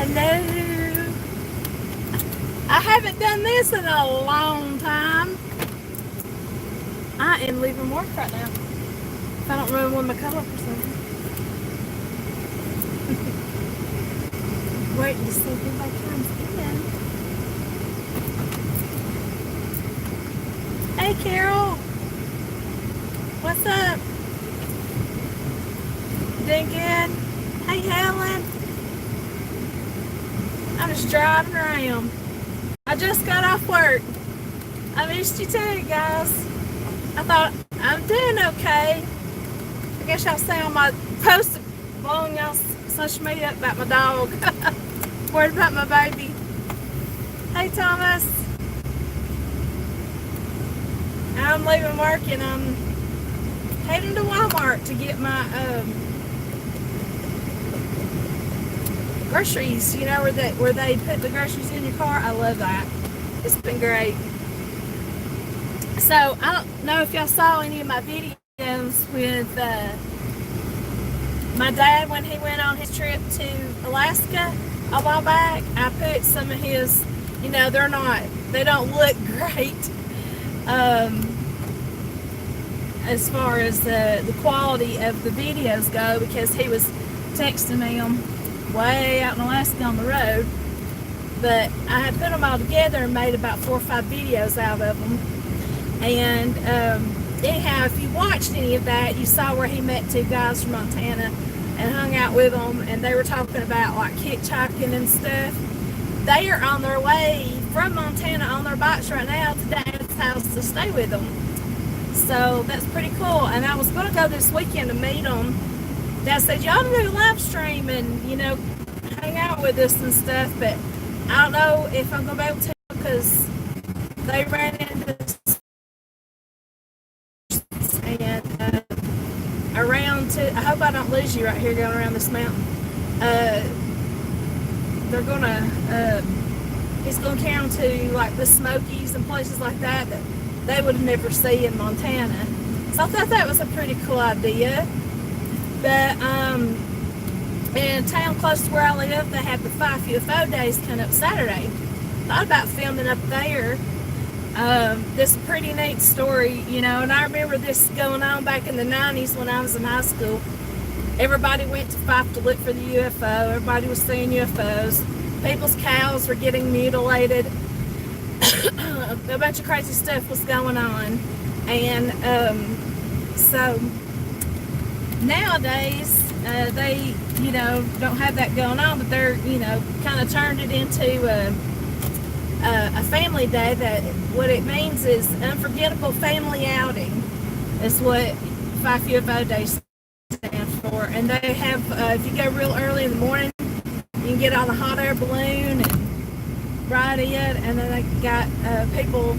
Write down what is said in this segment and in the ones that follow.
Hello. I haven't done this in a long time. I am leaving work right now. If I don't remember when my cutoff or something. Waiting to see if anybody comes in. Hey, Carol. What's up? Doing good? Hey, Helen. I'm just driving around. I just got off work. I missed you too, guys. I thought I'm doing okay. I guess y'all see on my post on y'all's social media about my dog. Worried about my baby. Hey, Thomas. I'm leaving work and I'm heading to Walmart to get my groceries. You know where they put the groceries in your car. I love that. It's been great. So I don't know if y'all saw any of my videos with my dad when he went on his trip to Alaska a while back. I put some of his, you know, they don't look great as far as the quality of the videos go, because he was texting me them way out in Alaska on the road. But I had put them all together and made about 4 or 5 videos out of them. And anyhow, if you watched any of that, you saw where he met 2 guys from Montana and hung out with them, and they were talking about like hitchhiking and stuff. They are on their way from Montana on their bikes right now to Dad's house to stay with them. So that's pretty cool. And I was going to go this weekend to meet them. Dad said, y'all do a live stream and, you know, hang out with us and stuff, but I don't know if I'm going to be able to, because they ran into and around to, I hope I don't lose you right here going around this mountain. They're gonna he's gonna carry them to like the Smokies and places like that they would never see in Montana. So I thought that was a pretty cool idea. But in a town close to where I live, they have the 5 UFO days coming up Saturday. Thought about filming up there. This pretty neat story, you know, and I remember this going on back in the 90s when I was in high school. Everybody went to Fife to look for the UFO. Everybody was seeing UFOs. People's cows were getting mutilated. A bunch of crazy stuff was going on. And so nowadays, they, you know, don't have that going on, but they're, you know, kind of turned it into a family day. That what it means is unforgettable family outing is what Fife UFO Day stands for. And they have, if you go real early in the morning, you can get on a hot air balloon and ride it, and then they got people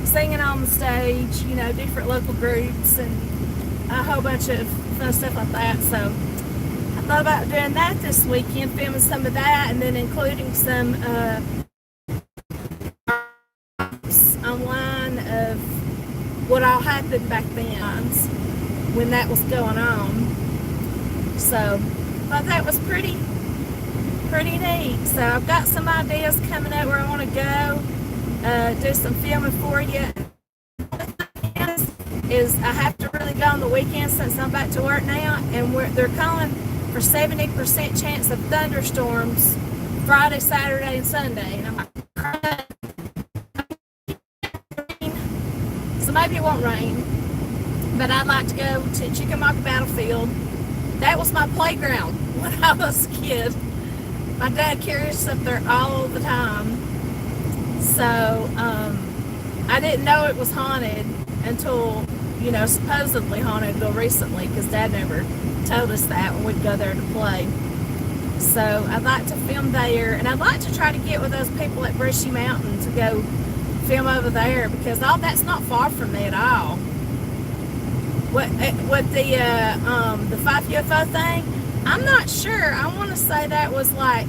singing on the stage, you know, different local groups and a whole bunch of fun stuff like that. So I thought about doing that this weekend, filming some of that, and then including some online of what all happened back then when that was going on. So I thought that was pretty neat. So I've got some ideas coming up where I want to go, do some filming for you. Is I have to really go on the weekend since I'm back to work now, and they're calling for 70% chance of thunderstorms Friday, Saturday, and Sunday. And I'm like, so maybe it won't rain, but I'd like to go to Chickamauga Battlefield. That was my playground when I was a kid. My dad carried us up there all the time. So I didn't know it was haunted until, you know, supposedly haunted until recently, because Dad never told us that when we'd go there to play. So I'd like to film there, and I'd like to try to get with those people at Brushy Mountain to go film over there, because all that's not far from me at all. What the 5 UFO thing, I'm not sure. I want to say that was like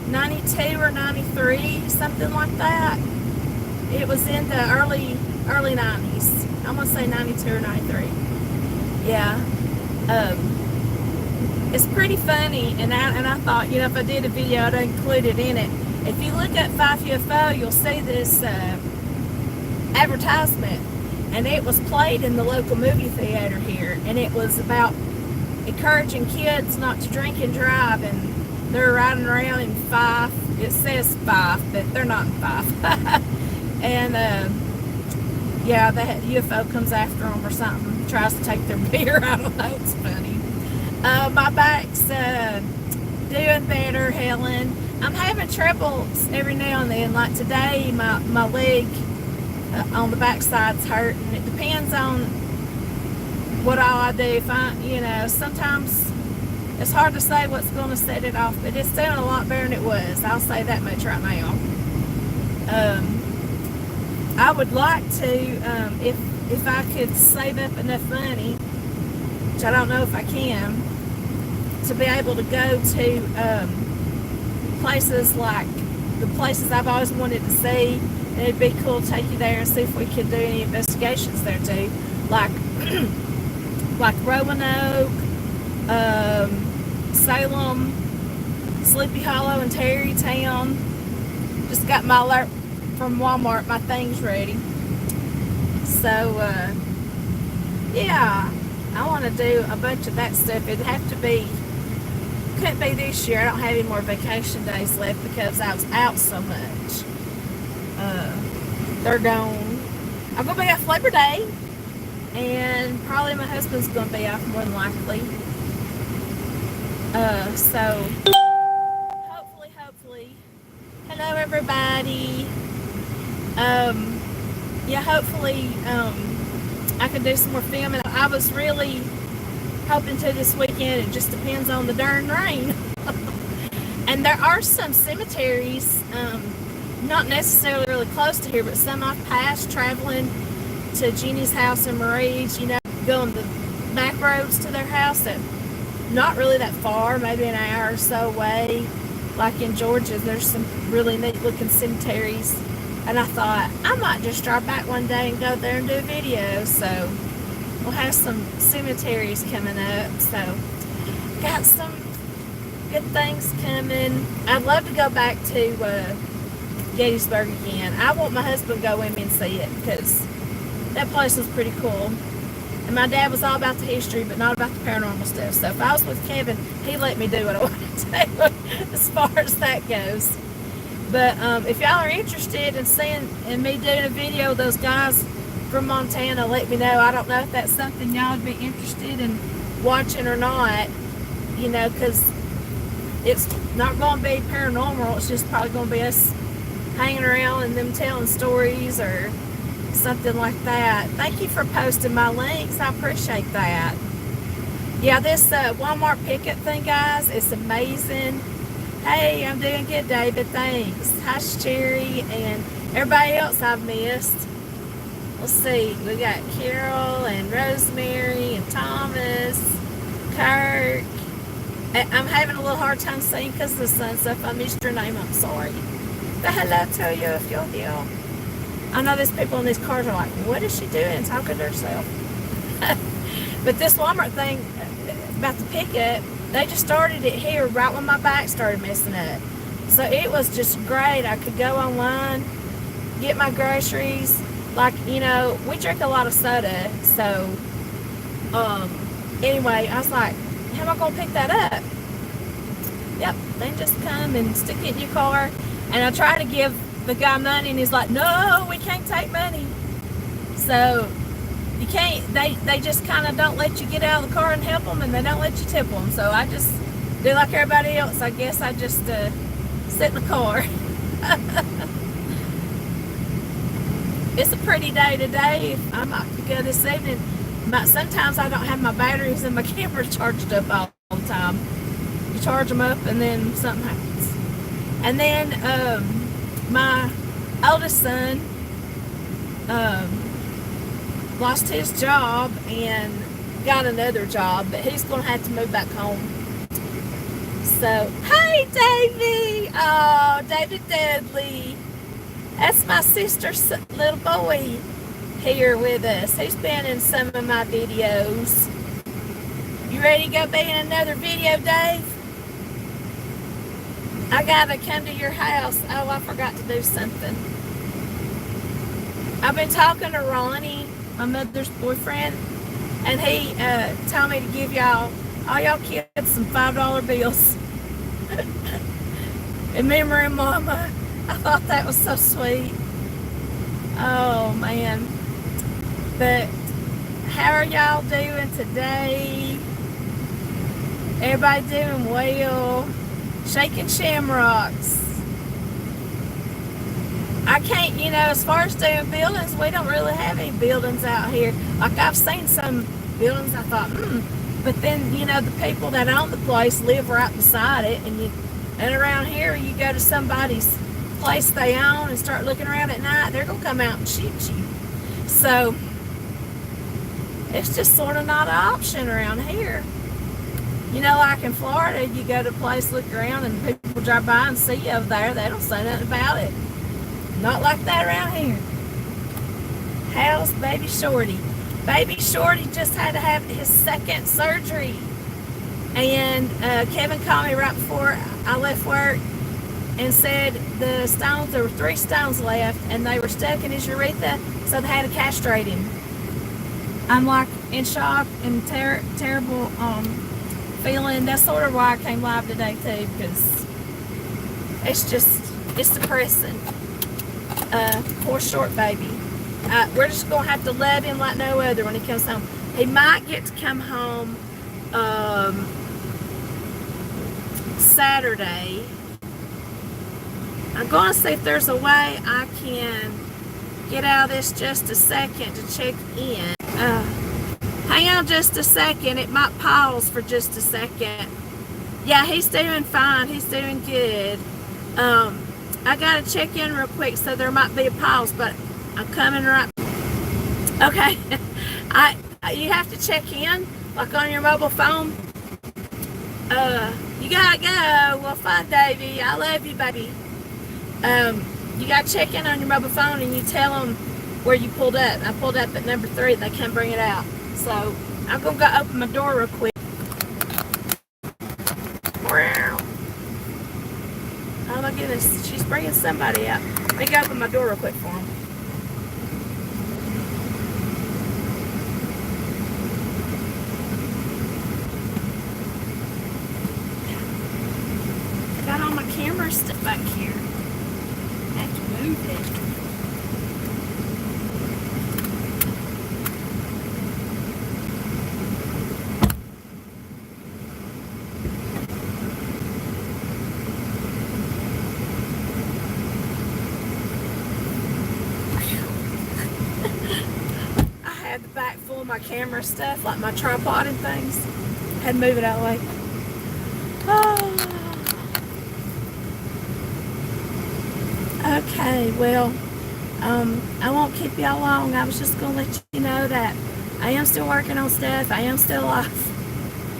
92 or 93, something like that. It was in the early 90s. I'm going to say 92 or 93. Yeah. it's pretty funny, and I thought, you know, if I did a video, I'd include it in it. If you look at 5UFO, you'll see this advertisement, and it was played in the local movie theater here, and it was about encouraging kids not to drink and drive, and they're riding around in Fife. It says Fife, but they're not in Fife. And yeah, the UFO comes after them or something, tries to take their beer. I don't know, it's funny. My back's doing better, Helen. I'm having troubles every now and then. Like today, my leg on the back side's hurting. It depends on what all I do. If you know, sometimes it's hard to say what's going to set it off, but it's doing a lot better than it was. I'll say that much right now. I would like to, if I could save up enough money, which I don't know if I can, to be able to go to places like the places I've always wanted to see. And it'd be cool to take you there and see if we could do any investigations there too, like Roanoke, Salem, Sleepy Hollow, and Tarrytown. Just got my alert from Walmart, my things ready. So yeah, I want to do a bunch of that stuff. It'd have to be, couldn't be this year. I don't have any more vacation days left because I was out so much. They're gone. I'm going to be off Labor Day, and probably my husband's going to be off more than likely. So hopefully, hello everybody. Yeah, hopefully I can do some more filming. I was really hoping to this weekend. It just depends on the darn rain. And there are some cemeteries, not necessarily really close to here, but some I've passed traveling to Jeannie's house and Marie's, you know, going the back roads to their house, that not really that far, maybe an hour or so away. Like in Georgia, there's some really neat looking cemeteries, and I thought I might just drive back one day and go there and do a video. So we'll have some cemeteries coming up, so got some good things coming. I'd love to go back to Gettysburg again. I want my husband to go with me and see it, because that place was pretty cool. And my dad was all about the history, but not about the paranormal stuff. So if I was with Kevin, he let me do what I wanted to do as far as that goes. But if y'all are interested in seeing and me doing a video of those guys from Montana, let me know. I don't know if that's something y'all would be interested in watching or not, you know, because it's not going to be paranormal. It's just probably going to be us hanging around and them telling stories or something like that. Thank you for posting my links. I appreciate that. Yeah, this Walmart pickup thing, guys, it's amazing. Hey, I'm doing good, David. Thanks. Hi, Cherry, and everybody else I've missed. Let's see. We got Carol and Rosemary and Thomas, Kirk. I'm having a little hard time saying because of the sun, so if I missed your name, I'm sorry. But hello to you if you're here. I know there's people in these cars are like, what is she doing? Talking to herself. But this Walmart thing about the pickup, they just started it here right when my back started messing up. So it was just great. I could go online, get my groceries. Like, you know, we drink a lot of soda. So, anyway, I was like, how am I going to pick that up? Yep, they just come and stick it in your car. And I try to give the guy money, and he's like, no, we can't take money. So you can't, they just kind of don't let you get out of the car and help them, and they don't let you tip them. So I just do like everybody else. I guess I just sit in the car. It's a pretty day today. I might go this evening. Sometimes I don't have my batteries and my camera charged up all the time. You charge them up and then something happens. And then my oldest son lost his job and got another job, but he's going to have to move back home. So, hey, Davey! Oh, David Dudley. That's my sister's little boy here with us. He's been in some of my videos. You ready to go be in another video, Dave? I gotta come to your house. Oh, I forgot to do something. I've been talking to Ronnie, my mother's boyfriend, and he told me to give y'all, all y'all kids, some $5 bills. In memory of Mama. I thought that was so sweet. Oh, man. But how are y'all doing today? Everybody doing well? Shaking shamrocks. I can't, you know, as far as doing buildings, we don't really have any buildings out here. Like, I've seen some buildings, I thought, but then, you know, the people that own the place live right beside it, and around here, you go to somebody's place they own and start looking around at night, they're going to come out and shoot you. So, it's just sort of not an option around here. You know, like in Florida, you go to a place, look around, and people drive by and see you over there. They don't say nothing about it. Not like that around here. How's Baby Shorty? Baby Shorty just had to have his second surgery. And Kevin called me right before I left work and said the stones, there were 3 stones left, and they were stuck in his urethra, so they had to castrate him. I'm like in shock and terrible feeling. That's sort of why I came live today too, because it's depressing. Poor short baby. We're just gonna have to love him like no other when he comes home. He might get to come home Saturday. I'm gonna see if there's a way I can get out of this just a second to check in. Hang on just a second. It might pause for just a second. Yeah, he's doing fine. He's doing good. I gotta check in real quick, so there might be a pause, but I'm coming right. Okay. You have to check in, like on your mobile phone. You gotta go. Well, fine, Davey. I love you, baby. You gotta check in on your mobile phone, and you tell them where you pulled up. I pulled up at number 3. They can't bring it out. So I'm gonna go open my door real quick. Oh my goodness, she's bringing somebody out. Let me go open my door real quick for them. Got all my camera stuff back here. I have to move it. Back full of my camera stuff, like my tripod and things. Had to move it out of the way. Oh. Okay, well, I won't keep y'all long. I was just gonna let you know that I am still working on stuff. I am still alive.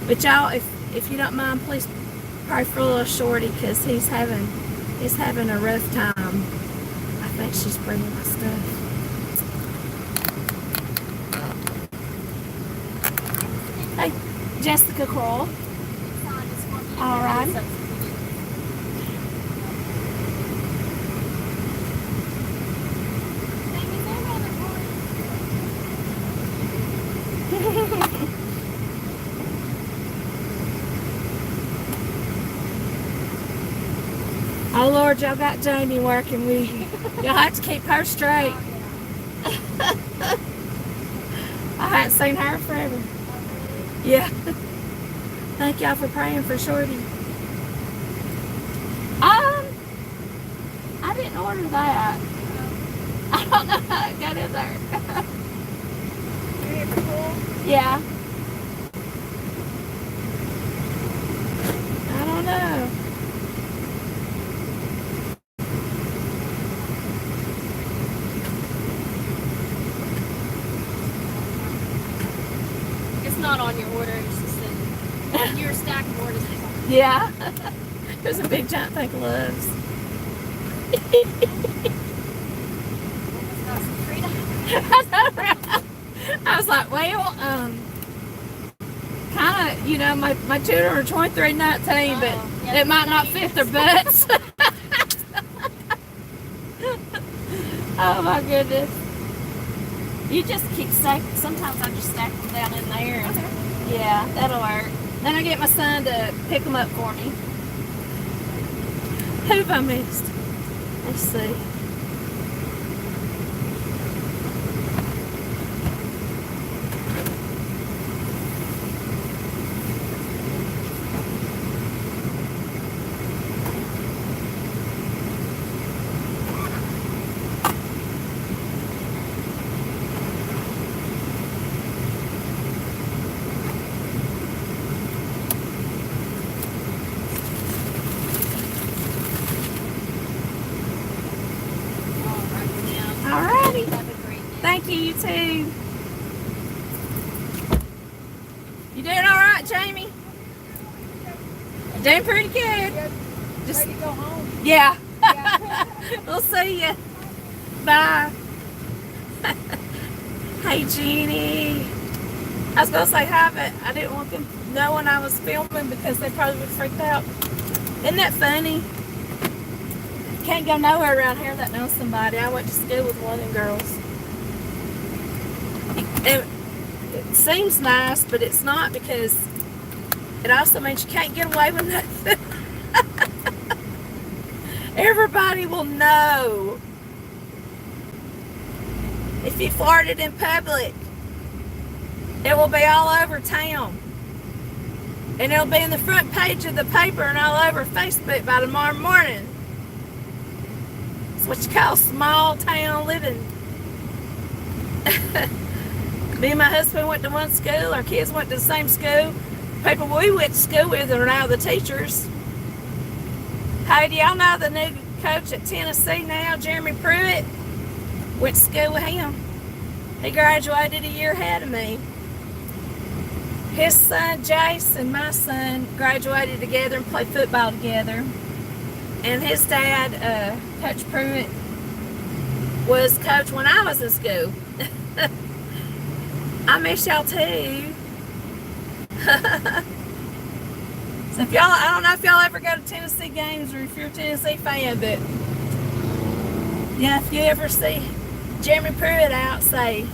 But y'all, if you don't mind, please pray for little Shorty, because he's having a rough time. I think she's bringing my stuff. Hey, Jessica Crowell. All right. Oh Lord, y'all got Jamie working with you. Y'all have to keep her straight. I hadn't seen her forever. Yeah. Thank y'all for praying for Shorty. I didn't order that. I don't know how it got in there. Yeah. I don't know. It's not on your order, it's just in your stack of orders. Yeah. There's a big giant thing of loaves. I was like, well, kind of, you know, my children are 23, 19, but yeah, it might not fit their butts. Oh my goodness. You just keep stacking. Sometimes I just stack them down in there. And, yeah, that'll work. Then I get my son to pick them up for me. Who have I missed? Let's see. Alrighty. Have a great day. Thank you, you too. You doing alright, Jamie? Doing pretty good. Just Ready to go home? yeah. Yeah. We'll see ya. Bye. Hey, Jeannie. I was gonna say hi, but I didn't want them knowing I was filming because they probably would freak out. Isn't that funny? Can't go nowhere around here that knows somebody. I went to school with one of them girls. It seems nice, but it's not, because it also means you can't get away with nothing. Everybody will know if you farted in public. It will be all over town. And it'll be in the front page of the paper and all over Facebook by tomorrow morning. It's what you call small town living. Me and my husband went to one school. Our kids went to the same school. People we went to school with are now the teachers. Hey, do y'all know the new coach at Tennessee now, Jeremy Pruitt? Went to school with him. He graduated a year ahead of me. His son Jace and my son graduated together and played football together. And his dad, Coach Pruitt, was coach when I was in school. I miss y'all too. So if y'all, I don't know if y'all ever go to Tennessee games or if you're a Tennessee fan, but yeah, if you ever see Jeremy Pruitt out, say,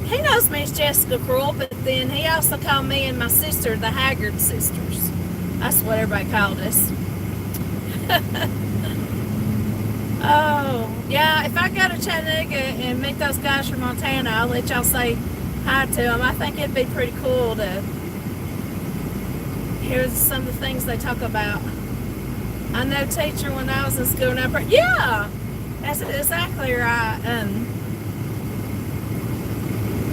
he knows me as Jessica Crowell, but then he also called me and my sister the Haggard sisters. That's what everybody called us. Oh, yeah, if I go to Chattanooga and meet those guys from Montana, I'll let y'all say hi to them. I think it'd be pretty cool to hear some of the things they talk about. I know teacher when I was in school, and yeah, that's exactly right.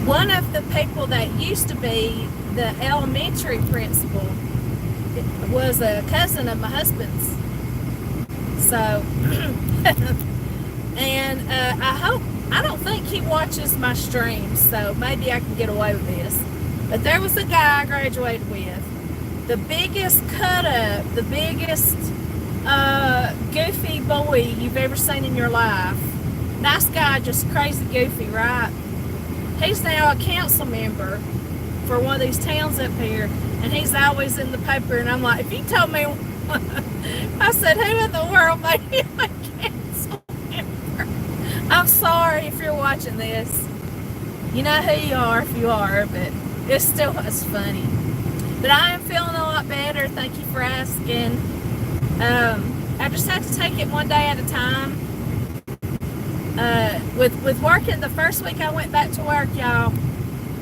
One of the people that used to be the elementary principal was a cousin of my husband's. So, and I don't think he watches my streams, so maybe I can get away with this. But there was a guy I graduated with, the biggest cut up, the biggest goofy boy you've ever seen in your life. Nice guy, just crazy goofy, right? He's now a council member for one of these towns up here, and he's always in the paper, and I'm like, if you told me, I said, who in the world made him a council member? I'm sorry if you're watching this. You know who you are if you are, but it still was funny. But I am feeling a lot better. Thank you for asking. I just have to take it one day at a time. With working the first week I went back to work, y'all,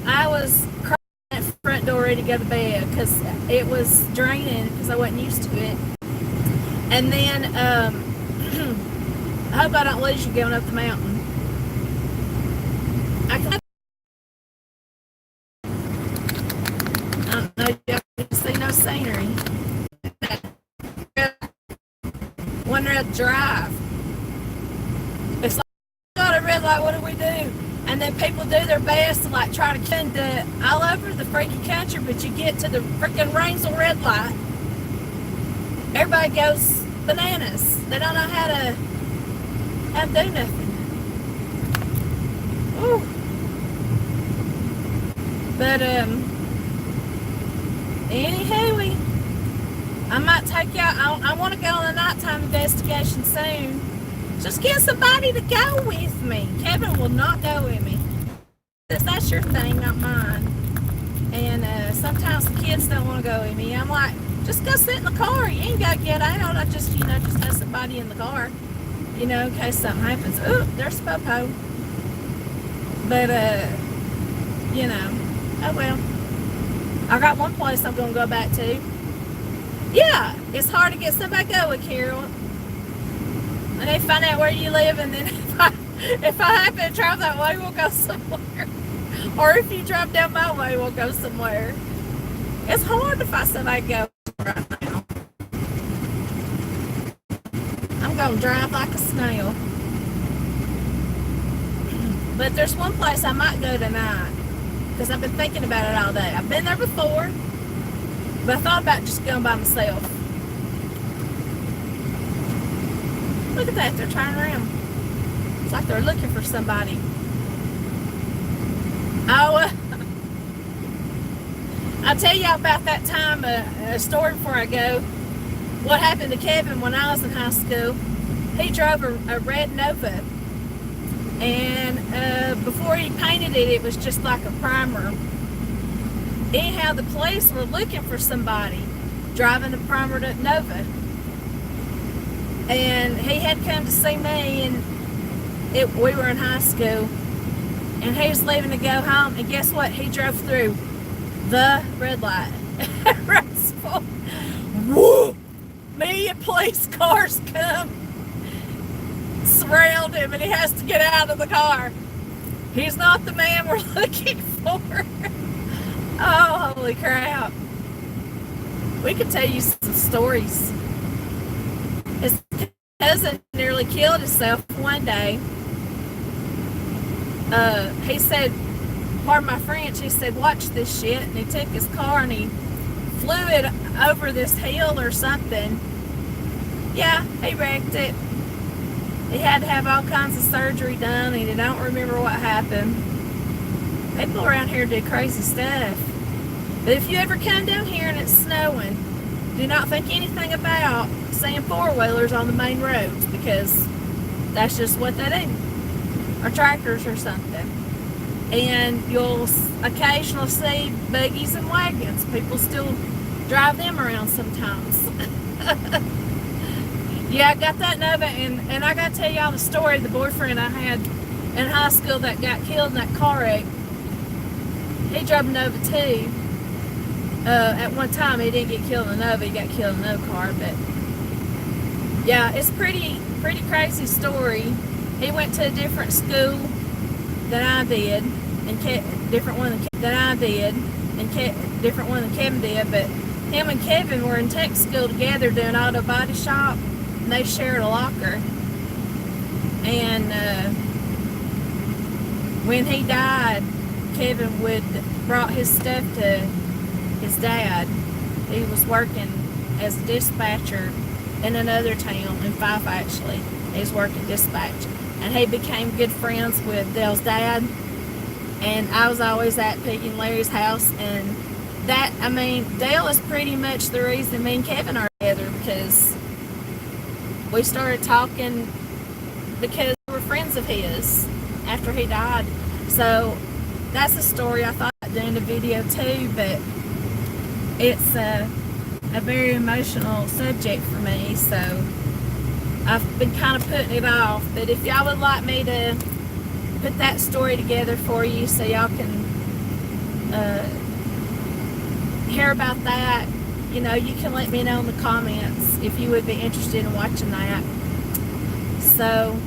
I was crying at the front door ready to go to bed because it was draining because I wasn't used to it. And then I hope I don't lose you going up the mountain. I don't know if y'all can see no scenery. Wonder at the drive. It's like, got a red light, what do we do? And then people do their best to like try to come to all over the freaking country, but you get to the freaking Rainsville red light, everybody goes bananas. They don't know how to do nothing. Ooh. But anywho, I might take y'all. I want to go on a nighttime investigation soon. Just get somebody to go with me. Kevin will not go with me. That's your thing, not mine. And sometimes the kids don't want to go with me. I'm like, just go sit in the car. You ain't got to get out. I just, just have somebody in the car, in case something happens. Ooh, there's Popo. But, oh well. I got one place I'm going to go back to. Yeah, it's hard to get somebody to go with, Carol. And they find out where you live, and then if I happen to drive that way, we'll go somewhere. Or if you drive down my way, we'll go somewhere. It's hard to find somebody to go right now. I'm going to drive like a snail. But there's one place I might go tonight, because I've been thinking about it all day. I've been there before, but I thought about just going by myself. Look at that, they're turning around. It's like they're looking for somebody. I'll tell y'all about that time, a story before I go. What happened to Kevin when I was in high school. He drove a red Nova. And before he painted it, it was just like a primer. Anyhow, the police were looking for somebody driving a primered up Nova. And he had come to see me, and we were in high school. And he was leaving to go home, and guess what? He drove through the red light. Rainsville. Whoa! Million police cars come, surround him, and he has to get out of the car. He's not the man we're looking for. Oh, holy crap. We could tell you some stories. His cousin nearly killed himself one day. He said, pardon my French, he said, watch this shit. And he took his car and he flew it over this hill or something. Yeah, he wrecked it. He had to have all kinds of surgery done, and he don't remember what happened. People around here do crazy stuff. But if you ever come down here and it's snowing, do not think anything about seeing four-wheelers on the main roads, because that's just what they do. Or tractors or something. And you'll occasionally see buggies and wagons. People still drive them around sometimes. Yeah, I got that Nova, and I got to tell y'all the story of the boyfriend I had in high school that got killed in that car wreck. He drove a Nova too. At one time, he didn't get killed in a Nova, he got killed in another car, but yeah, it's pretty crazy story. He went to a different school than I did, and different one than I did, and different one than Kevin did. But him and Kevin were in tech school together doing auto body shop, and they shared a locker. And when he died, Kevin brought his stuff to his dad. He was working as a dispatcher in another town, in Fife actually. He was working dispatch. And he became good friends with Dale's dad. And I was always at Piggy and Larry's house. And Dale is pretty much the reason me and Kevin are together, because we started talking because we were friends of his after he died. So that's a story I thought I'd do in the video too, but it's a very emotional subject for me, so I've been kind of putting it off. But if y'all would like me to put that story together for you so y'all can hear about that, you can let me know in the comments if you would be interested in watching that. So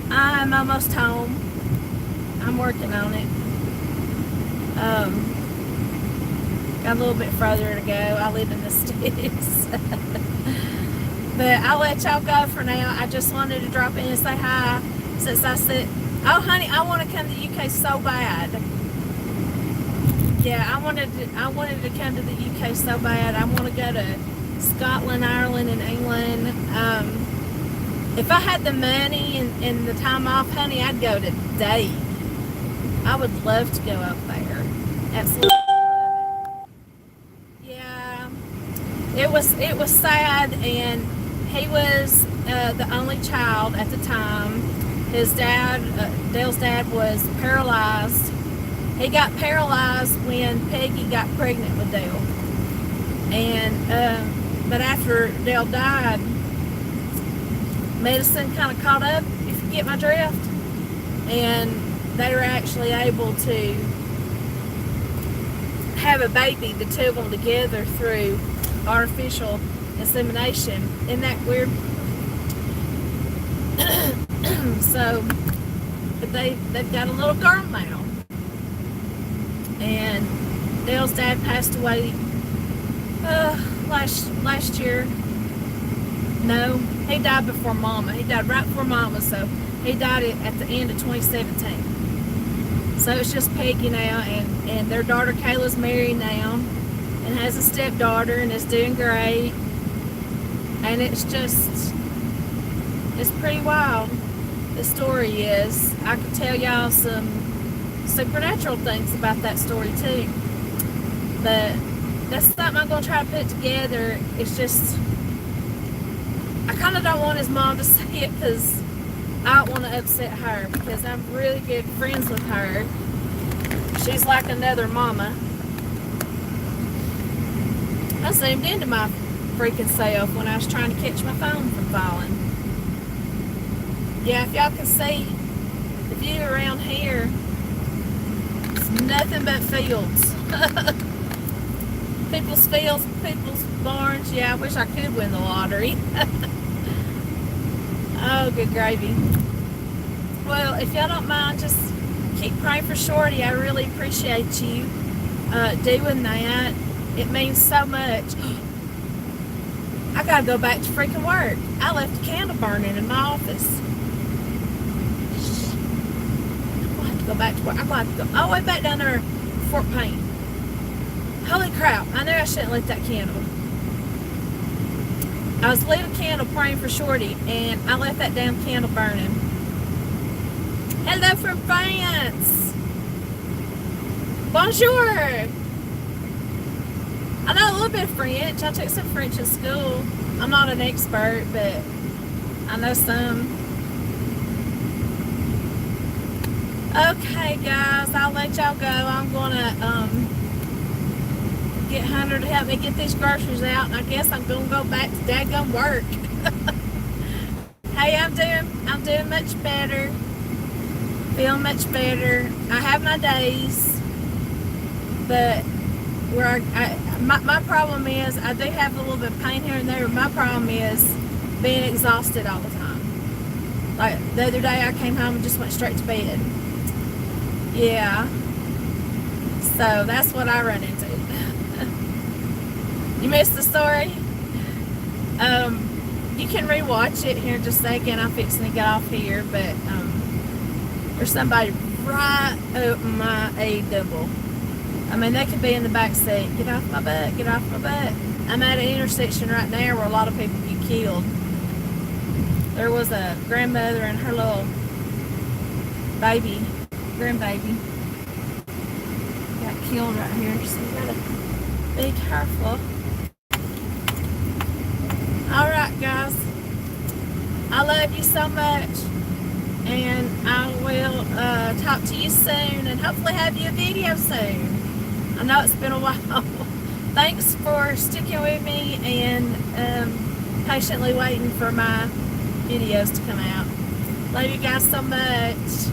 I'm almost home. I'm working on it. Got a little bit further to go. I live in the sticks. But I'll let y'all go for now. I just wanted to drop in and say hi, since I said, oh honey, I want to come to the UK so bad. Yeah, I wanted to come to the UK so bad. I want to go to Scotland, Ireland, and England. If I had the money and the time off, honey, I'd go today. I would love to go up there. Absolutely love it. Yeah, it was sad, and he was the only child at the time. His dad, Dale's dad, was paralyzed. He got paralyzed when Peggy got pregnant with Dale, and but after Dale died, medicine kind of caught up, if you get my drift, and they were actually able to have a baby, the two of them together, through artificial insemination. Isn't that weird? So, but they've got a little girl now, and Dale's dad passed away last year. No, he died before Mama. He died right before Mama, so he died at the end of 2017. So it's just Peggy now, and their daughter Kayla's married now, and has a stepdaughter, and is doing great. And it's pretty wild. The story is. I could tell y'all some supernatural things about that story too. But that's something I'm going to try to put together. It's just, I kind of don't want his mom to see it because I don't want to upset her, because I'm really good friends with her. She's like another mama. I zoomed into my freaking self when I was trying to catch my phone from falling. Yeah, if y'all can see the view around here, it's nothing but fields. People's fields, people's barns. Yeah, I wish I could win the lottery. Oh, good gravy. Well, if y'all don't mind, just keep praying for Shorty. I really appreciate you doing that. It means so much. I gotta go back to freaking work. I left a candle burning in my office. I'll have to go back to work. I'm going to have to go all the way back down there to Fort Payne. Holy crap, I knew I shouldn't lit that candle. I was lit a candle praying for Shorty, and I left that damn candle burning. Hello from France. Bonjour. I know a little bit of French. I took some French in school. I'm not an expert, but I know some. Okay, guys, I'll let y'all go. I'm gonna get Hunter to help me get these groceries out, and I guess I'm gonna go back to daggum work. Hey, I'm doing much better. Feel much better. I have my days, but where my problem is, I do have a little bit of pain here and there. My problem is being exhausted all the time. Like the other day, I came home and just went straight to bed. Yeah. So that's what I run into. You missed the story? You can rewatch it here in just a second. I'm fixing to get off here, but there's somebody right up my A-double. I mean, they could be in the back seat. Get off my butt, get off my butt. I'm at an intersection right now where a lot of people get killed. There was a grandmother and her little grandbaby, got killed right here, so you gotta be careful. Alright, guys. I love you so much. And I will talk to you soon, and hopefully have you a video soon. I know it's been a while. Thanks for sticking with me and patiently waiting for my videos to come out. Love you guys so much.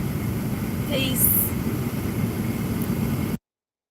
Peace.